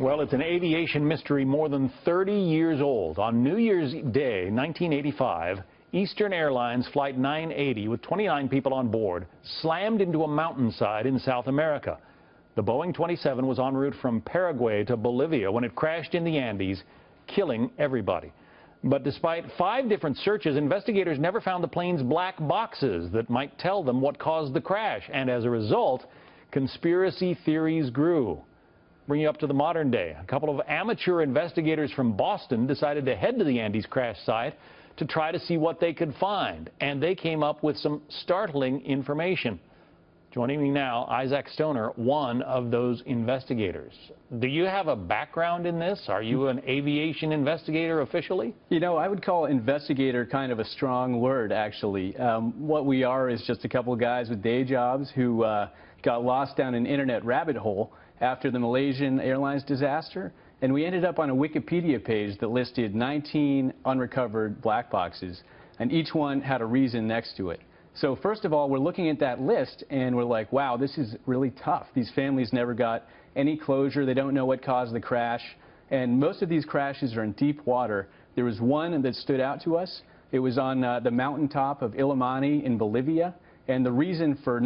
Well, it's an aviation mystery more than 30 years old. On New Year's Day, 1985, Eastern Airlines Flight 980, with 29 people on board, slammed into a mountainside in South America. The Boeing 27 was en route from Paraguay to Bolivia when it crashed in the Andes, killing everybody. But despite 5 different searches, investigators never found the plane's black boxes that might tell them what caused the crash. And as a result, conspiracy theories grew. Bring you up to the modern day. A couple of amateur investigators from Boston decided to head to the Andes crash site to try to see what they could find. And they came up with some startling information. Joining me now, Isaac Stoner, one of those investigators. Do you have a background in this? Are you an aviation investigator officially? You know, I would call investigator kind of a strong word, actually. What we are is just a couple of guys with day jobs who got lost down an internet rabbit hole after the Malaysian Airlines disaster, and we ended up on a Wikipedia page that listed 19 unrecovered black boxes, and each one had a reason next to it. So first of all, we're looking at that list and we're like, wow, this is really tough. These families never got any closure. They don't know what caused the crash, and most of these crashes are in deep water. There was one that stood out to us. It was on the mountaintop of Illimani in Bolivia. And the reason for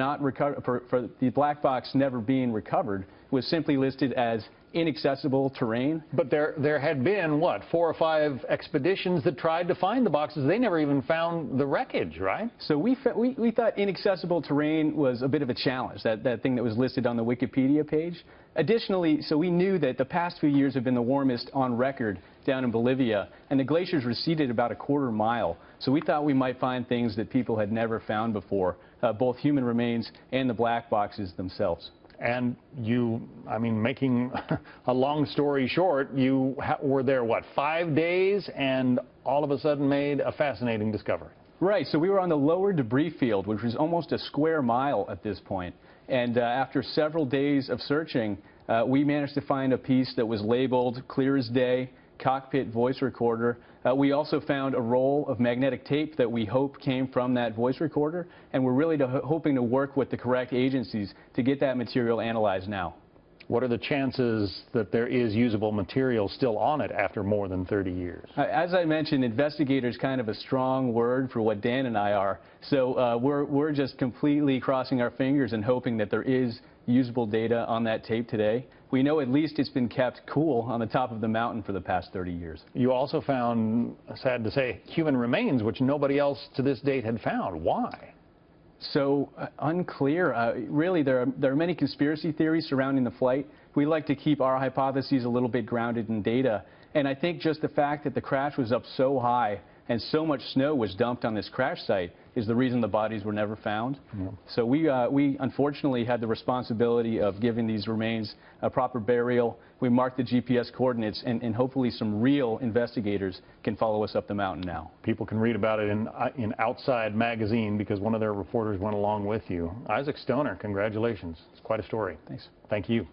for the black box never being recovered was simply listed as inaccessible terrain. But there had been, what, 4 or 5 expeditions that tried to find the boxes. They never even found the wreckage, right? So we thought inaccessible terrain was a bit of a challenge, that thing that was listed on the Wikipedia page. Additionally, so we knew that the past few years have been the warmest on record down in Bolivia, and the glaciers receded about a quarter mile. So we thought we might find things that people had never found before, both human remains and the black boxes themselves. And you, I mean, making a long story short, you were there, what, 5 days, and all of a sudden made a fascinating discovery. Right, so we were on the lower debris field, which was almost a square mile at this point. And after several days of searching, we managed to find a piece that was labeled clear as day, cockpit voice recorder. We also found a roll of magnetic tape that we hope came from that voice recorder, and we're really hoping to work with the correct agencies to get that material analyzed now. What are the chances that there is usable material still on it after more than 30 years? As I mentioned, investigator is kind of a strong word for what Dan and I are. So we're just completely crossing our fingers and hoping that there is usable data on that tape today. We know at least it's been kept cool on the top of the mountain for the past 30 years. You also found, sad to say, human remains, which nobody else to this date had found. Why? So unclear. Really, there are many conspiracy theories surrounding the flight. We like to keep our hypotheses a little bit grounded in data. And I think just the fact that the crash was up so high and so much snow was dumped on this crash site is the reason the bodies were never found. Yeah. So we unfortunately had the responsibility of giving these remains a proper burial. We marked the GPS coordinates, and hopefully some real investigators can follow us up the mountain now. People can read about it in Outside magazine because one of their reporters went along with you. Isaac Stoner, congratulations. It's quite a story. Thanks. Thank you.